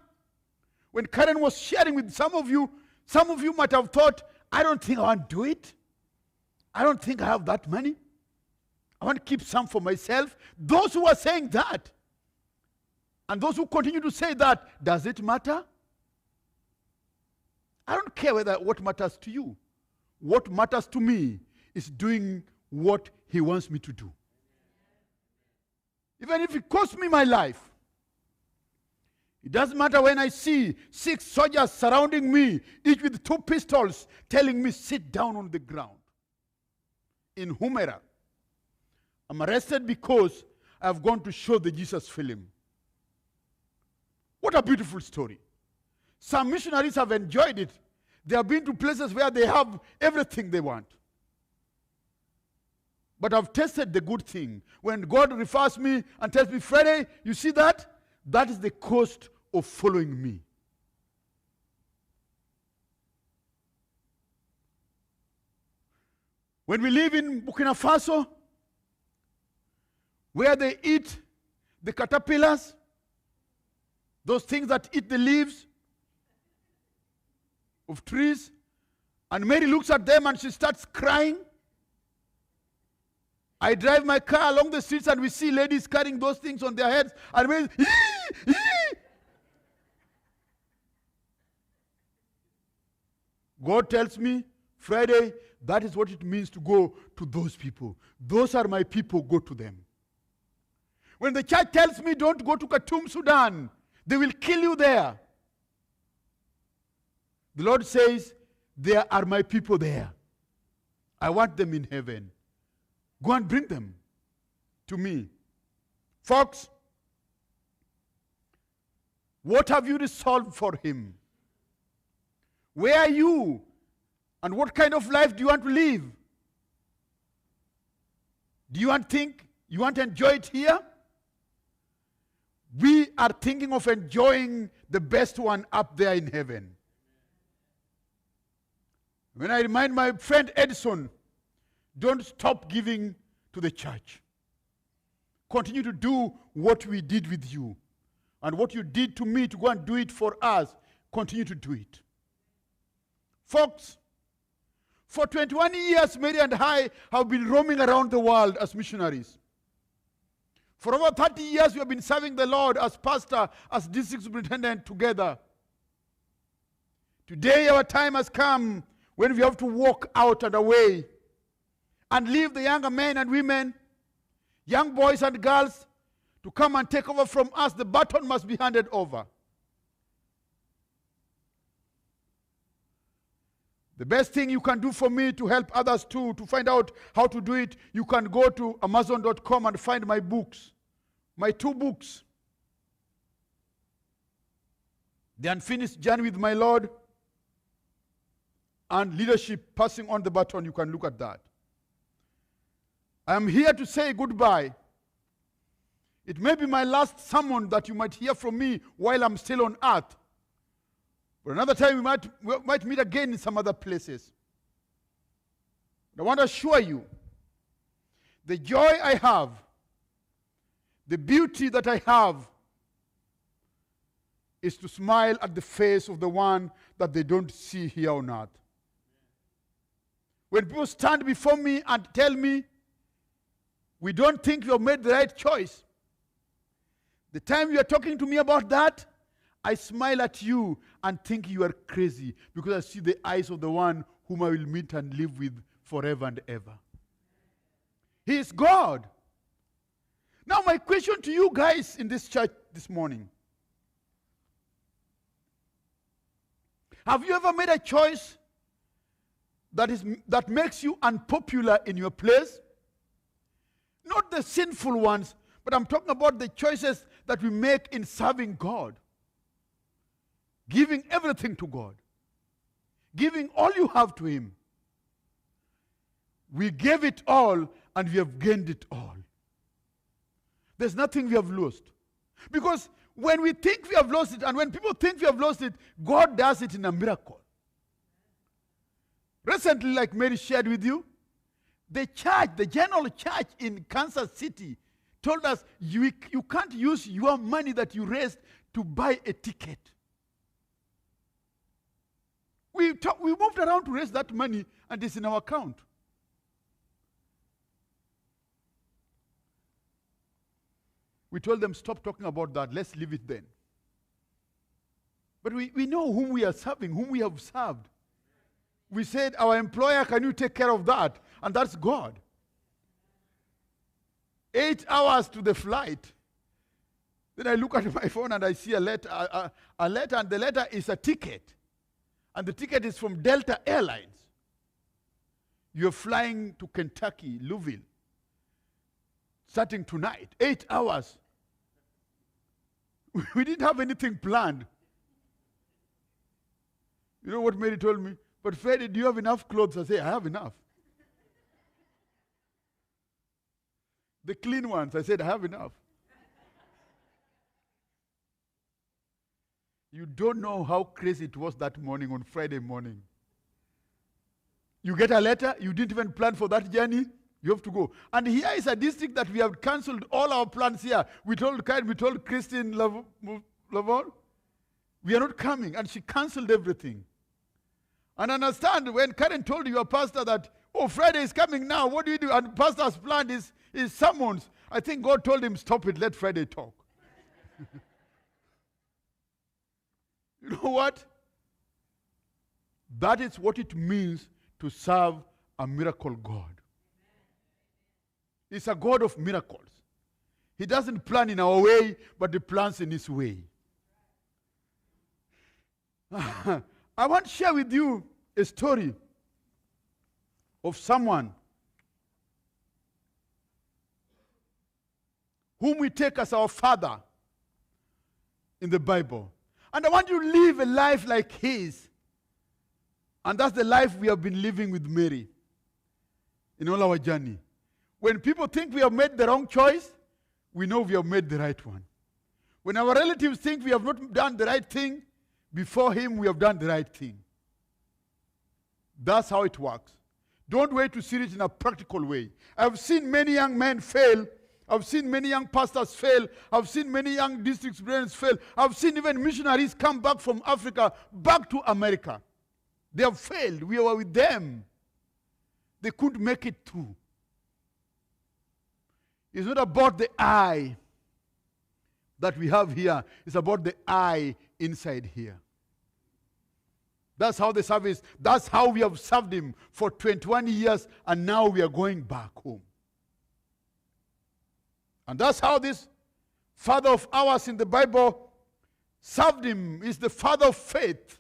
when Karen was sharing with some of you might have thought, I don't think I want to do it. I don't think I have that money. I want to keep some for myself. Those who are saying that, and those who continue to say that, does it matter? I don't care what matters to you. What matters to me is doing what He wants me to do. Even if it costs me my life. It doesn't matter when I see 6 soldiers surrounding me, each with 2 pistols, telling me, sit down on the ground. In Humera, I'm arrested because I've gone to show the Jesus film. What a beautiful story. Some missionaries have enjoyed it. They have been to places where they have everything they want. But I've tasted the good thing. When God refers me and tells me, Friday, you see that? That is the cost of following me. When we live in Burkina Faso, where they eat the caterpillars, those things that eat the leaves of trees, and Mary looks at them and she starts crying. I drive my car along the streets and we see ladies carrying those things on their heads, and Mary, God tells me, Friday, that is what it means to go to those people. Those are my people, go to them. When the church tells me don't go to Khartoum, Sudan, they will kill you there. The Lord says, there are my people there. I want them in heaven. Go and bring them to me. Folks, what have you resolved for Him? Where are you? And what kind of life do you want to live? Do you want to enjoy it here? We are thinking of enjoying the best one up there in heaven. When I remind my friend Edison, don't stop giving to the church. Continue to do what we did with you. And what you did to me to go and do it for us, continue to do it. Folks, for 21 years, Mary and I have been roaming around the world as missionaries. For over 30 years, we have been serving the Lord as pastor, as district superintendent together. Today, our time has come when we have to walk out and away and leave the younger men and women, young boys and girls, to come and take over from us. The baton must be handed over. The best thing you can do for me to help others too, to find out how to do it, you can go to Amazon.com and find my books, my 2 books. The Unfinished Journey with My Lord and Leadership, Passing on the Baton. You can look at that. I am here to say goodbye. It may be my last sermon that you might hear from me while I'm still on earth. But another time we might meet again in some other places. But I want to assure you, the joy I have, the beauty that I have, is to smile at the face of the one that they don't see here on earth. When people stand before me and tell me, we don't think you have made the right choice, the time you are talking to me about that, I smile at you and think you are crazy, because I see the eyes of the one whom I will meet and live with forever and ever. He is God. Now my question to you guys in this church this morning. Have you ever made a choice that makes you unpopular in your place? Not the sinful ones, but I'm talking about the choices that we make in serving God. Giving everything to God. Giving all you have to Him. We gave it all and we have gained it all. There's nothing we have lost. Because when we think we have lost it and when people think we have lost it, God does it in a miracle. Recently, like Mary shared with you, the church, the general church in Kansas City told us you can't use your money that you raised to buy a ticket. We moved around to raise that money and it's in our account. We told them, stop talking about that. Let's leave it then. But we know whom we are serving, whom we have served. We said, our employer, can you take care of that? And that's God. 8 hours to the flight. Then I look at my phone and I see a letter, and the letter is a ticket. And the ticket is from Delta Airlines. You're flying to Kentucky, Louisville, starting tonight, 8 hours. We didn't have anything planned. You know what Mary told me? But Freddie, do you have enough clothes? I say, I have enough. The clean ones, I said, I have enough. You don't know how crazy it was that morning, on Friday morning. You get a letter, you didn't even plan for that journey, you have to go. And here is a district that we have cancelled all our plans here. We told Christine Lavon, we are not coming, and she cancelled everything. And understand, when Karen told your pastor that, oh, Friday is coming now, what do you do? And pastor's plan is sermons. I think God told him, stop it, let Friday talk. You know what? That is what it means to serve a miracle God. He's a God of miracles. He doesn't plan in our way, but He plans in His way. I want to share with you a story of someone whom we take as our father in the Bible. And I want you to live a life like his. And that's the life we have been living with Mary in all our journey. When people think we have made the wrong choice, we know we have made the right one. When our relatives think we have not done the right thing, before Him we have done the right thing. That's how it works. Don't wait to see it in a practical way. I've seen many young men fail. I've seen many young pastors fail. I've seen many young district superintendents fail. I've seen even missionaries come back from Africa, back to America. They have failed. We were with them. They couldn't make it through. It's not about the I that we have here. It's about the I inside here. That's how the service, that's how we have served him for 21 years, and now we are going back home. And that's how this father of ours in the Bible served him. Is the father of faith.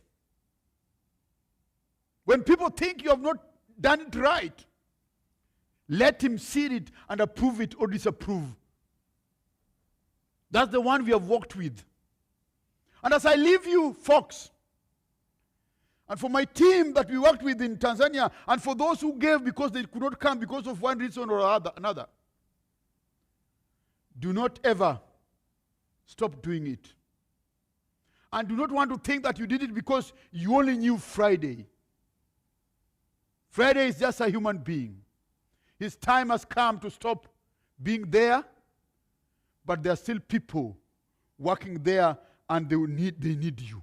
When people think you have not done it right, let him see it and approve it or disapprove. That's the one we have walked with. And as I leave you, folks, and for my team that we worked with in Tanzania, and for those who gave because they could not come because of one reason or another, do not ever stop doing it. And do not want to think that you did it because you only knew Friday. Friday is just a human being. His time has come to stop being there, but there are still people working there, and they need you.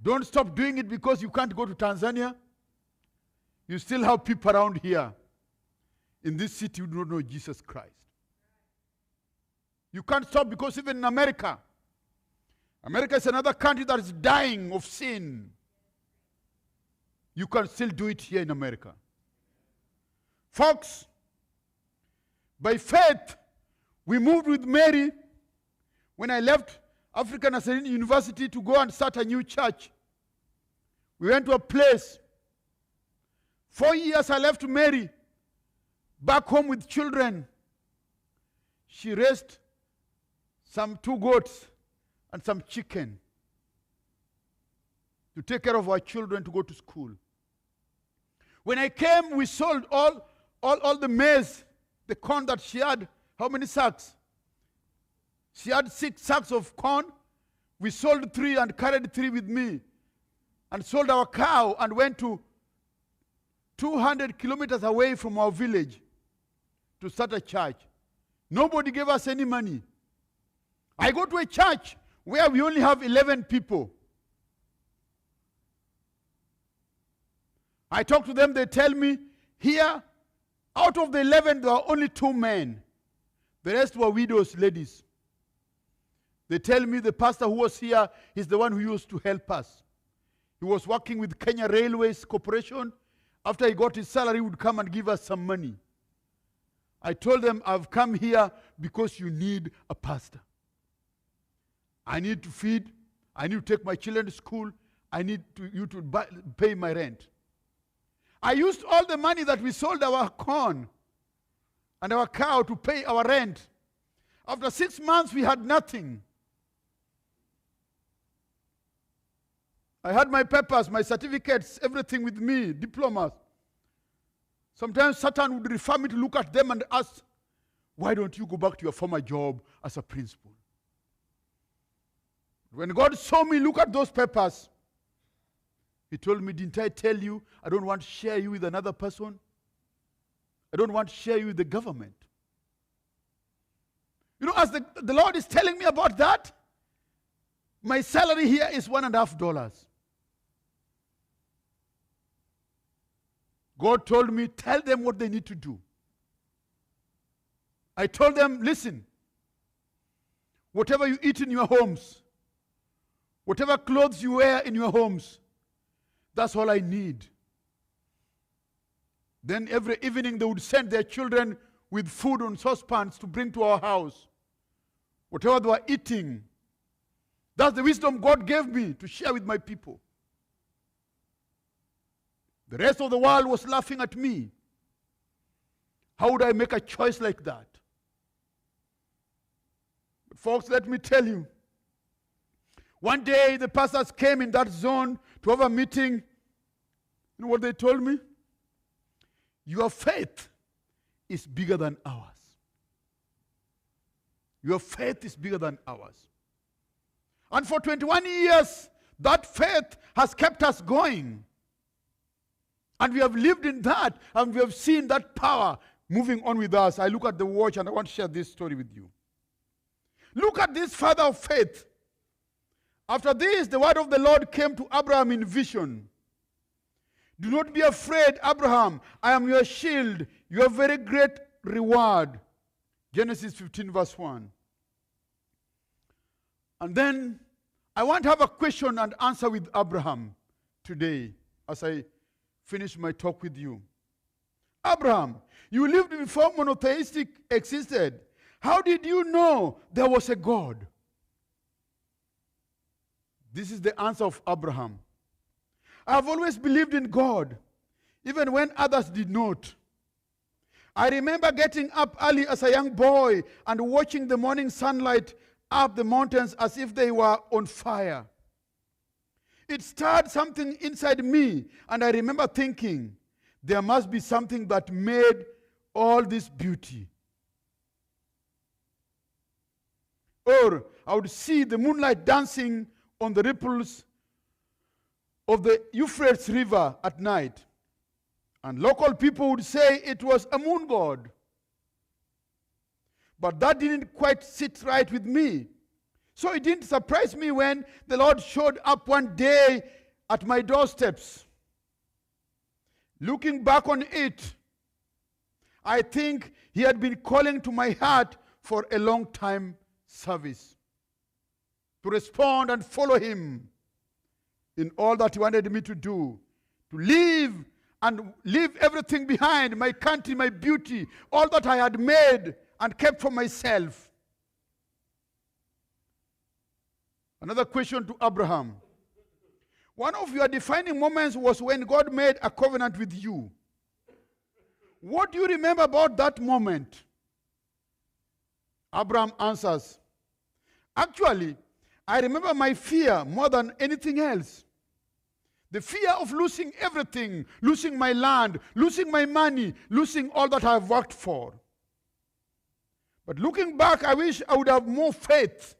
Don't stop doing it because you can't go to Tanzania. You still have people around here in this city who do not know Jesus Christ. You can't stop because even in America is another country that is dying of sin. You can still do it here in America. Folks, by faith, we moved with Mary when I left African Nazarene University to go and start a new church. We went to a place. 4 years I left Mary back home with children. She raised some 2 goats and some chicken to take care of our children to go to school. When I came, we sold all the maize, the corn that she had. How many sacks? She had 6 sacks of corn. We sold 3 and carried 3 with me, and sold our cow and went to 200 kilometers away from our village to start a church. Nobody gave us any money. I go to a church where we only have 11 people. I talk to them, they tell me, here, out of the 11, there are only 2 men. The rest were widows, ladies. They tell me the pastor who was here is the one who used to help us. He was working with Kenya Railways Corporation. After he got his salary, he would come and give us some money. I told them, I've come here because you need a pastor. I need to feed. I need to take my children to school. I need you to pay my rent. I used all the money that we sold our corn and our cow to pay our rent. After 6 months, we had nothing. I had my papers, my certificates, everything with me, diplomas. Sometimes Satan would refer me to look at them and ask, why don't you go back to your former job as a principal? When God saw me look at those papers, he told me, didn't I tell you I don't want to share you with another person? I don't want to share you with the government. You know, as the Lord is telling me about that, my salary here is $1.50. God told me, tell them what they need to do. I told them, listen, whatever you eat in your homes, whatever clothes you wear in your homes, that's all I need. Then every evening they would send their children with food on saucepans to bring to our house. Whatever they were eating, that's the wisdom God gave me to share with my people. The rest of the world was laughing at me. How would I make a choice like that? But folks, let me tell you, one day the pastors came in that zone to have a meeting. You know what they told me? Your faith is bigger than ours. Your faith is bigger than ours. And for 21 years, that faith has kept us going. And we have lived in that, and we have seen that power moving on with us. I look at the watch, and I want to share this story with you. Look at this father of faith. After this, the word of the Lord came to Abraham in vision. Do not be afraid, Abraham. I am your shield. You are very great, reward. Genesis 15 verse 1. And then I want to have a question and answer with Abraham today as I finish my talk with you. Abraham, you lived before monotheistic existed. How did you know there was a God? This is the answer of Abraham. I have always believed in God, even when others did not. I remember getting up early as a young boy and watching the morning sunlight up the mountains as if they were on fire. It stirred something inside me, and I remember thinking, there must be something that made all this beauty. Or I would see the moonlight dancing on the ripples of the Euphrates River at night. And local people would say it was a moon god. But that didn't quite sit right with me. So it didn't surprise me when the Lord showed up one day at my doorsteps. Looking back on it, I think he had been calling to my heart for a long time service, to respond and follow him in all that he wanted me to do, to leave everything behind, my country, my beauty, all that I had made and kept for myself. Another question to Abraham. One of your defining moments was when God made a covenant with you. What do you remember about that moment? Abraham answers, actually, I remember my fear more than anything else. The fear of losing everything, losing my land, losing my money, losing all that I have worked for. But looking back, I wish I would have more faith.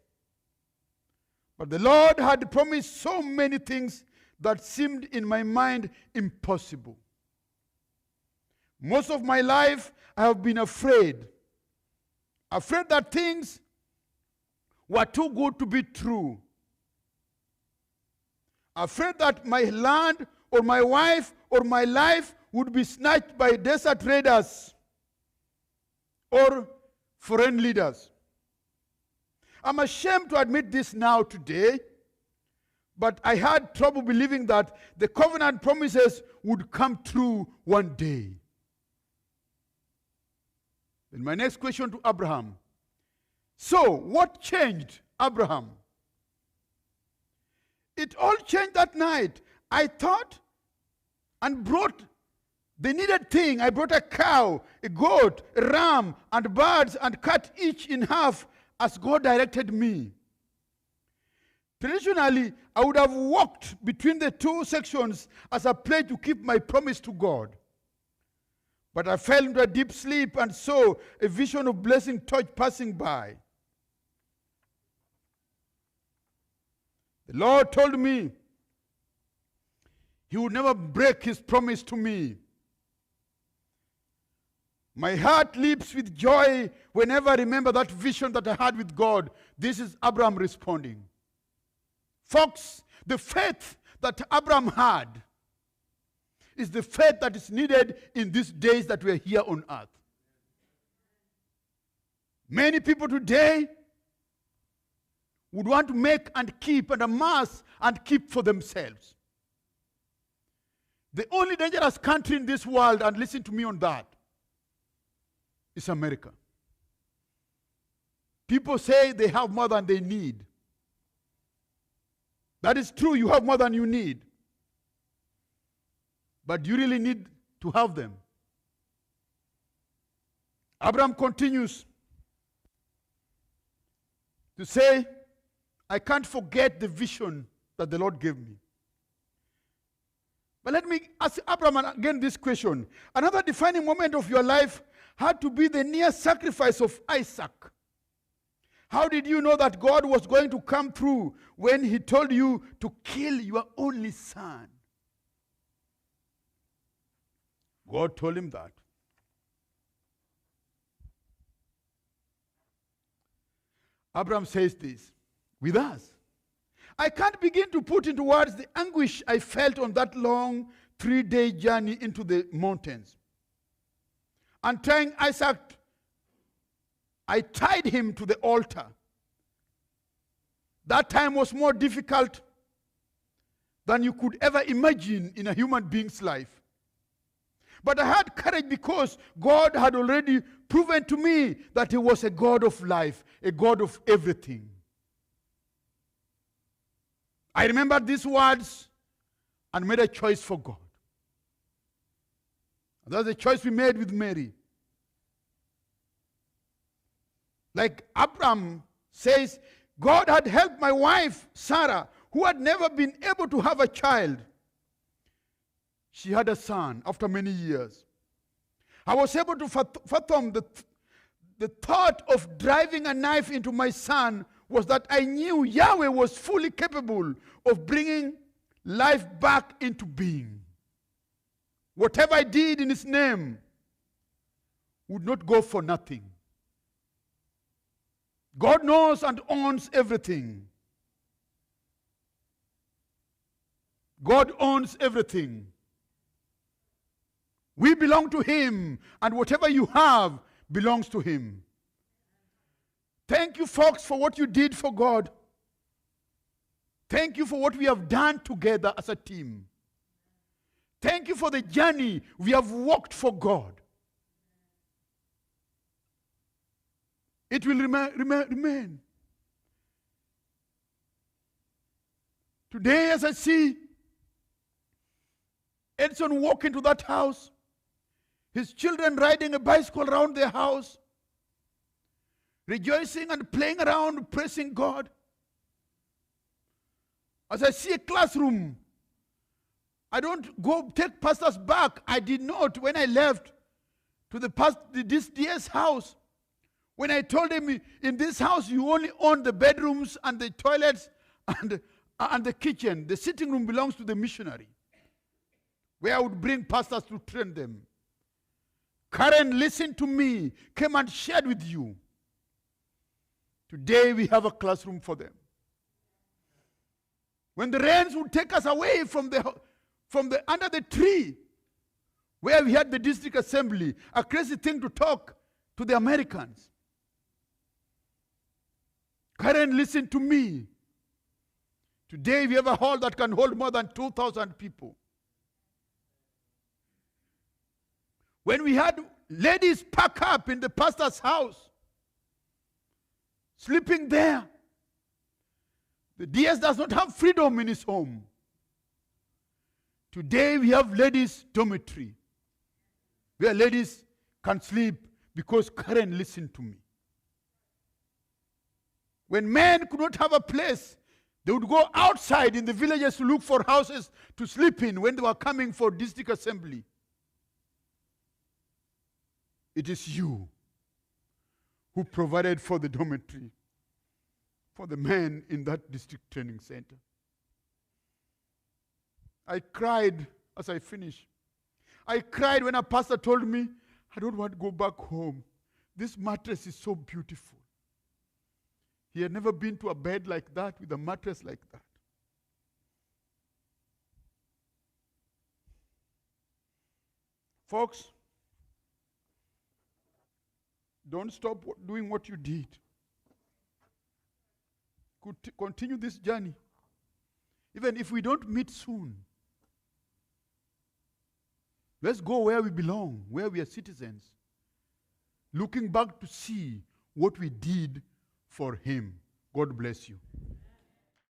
But the Lord had promised so many things that seemed in my mind impossible. Most of my life, I have been afraid. Afraid that things were too good to be true. Afraid that my land or my wife or my life would be snatched by desert raiders or foreign leaders. I'm ashamed to admit this now today, but I had trouble believing that the covenant promises would come true one day. Then my next question to Abraham. So, what changed Abraham? It all changed that night. I thought and brought the needed thing. I brought a cow, a goat, a ram, and birds, and cut each in half as God directed me. Traditionally, I would have walked between the two sections as a pledge to keep my promise to God. But I fell into a deep sleep and saw a vision of blessing torch passing by. The Lord told me he would never break his promise to me. My heart leaps with joy whenever I remember that vision that I had with God. This is Abraham responding. Folks, the faith that Abraham had is the faith that is needed in these days that we are here on earth. Many people today would want to make and keep and amass and keep for themselves. The only dangerous country in this world, and listen to me on that, is America. People say they have more than they need. That is true, you have more than you need. But you really need to have them. Abraham continues to say, I can't forget the vision that the Lord gave me. But let me ask Abraham again this question. Another defining moment of your life had to be the near sacrifice of Isaac. How did you know that God was going to come through when he told you to kill your only son? God told him that. Abraham says this, with us. I can't begin to put into words the anguish I felt on that long 3-day journey into the mountains. And tying Isaac I tied him to the altar. That time was more difficult than you could ever imagine in a human being's life. But I had courage because God had already proven to me that He was a God of life, a God of everything. I remembered these words and made a choice for God. And that's the choice we made with Mary. Like Abraham says, God had helped my wife, Sarah, who had never been able to have a child. She had a son after many years. I was able to fathom the thought of driving a knife into my son was that I knew Yahweh was fully capable of bringing life back into being. Whatever I did in His name would not go for nothing. God knows and owns everything. God owns everything. We belong to Him, and whatever you have belongs to Him. Thank you, folks, for what you did for God. Thank you for what we have done together as a team. Thank you for the journey we have walked for God. It will remain. Today, as I see Edson walk into that house, his children riding a bicycle around their house, rejoicing and playing around, praising God. As I see a classroom, I don't go take pastors back. I did not when I left to this DS house. When I told him, in this house you only own the bedrooms and the toilets and the kitchen. The sitting room belongs to the missionary, where I would bring pastors to train them. Karen, listen to me, came and shared with you. Today we have a classroom for them. When the rains would take us away from the under the tree, where we had the district assembly, a crazy thing to talk to the Americans. Karen, listen to me. Today we have a hall that can hold more than 2,000 people. When we had ladies pack up in the pastor's house, sleeping there, the DS does not have freedom in his home. Today we have ladies' dormitory, where ladies can sleep because Karen listened to me. When men could not have a place, they would go outside in the villages to look for houses to sleep in when they were coming for district assembly. It is you who provided for the dormitory for the men in that district training center. I cried as I finished. I cried when a pastor told me, I don't want to go back home. This mattress is so beautiful. He had never been to a bed like that with a mattress like that. Folks, don't stop doing what you did. Continue this journey. Even if we don't meet soon, let's go where we belong, where we are citizens, looking back to see what we did for Him. God bless you.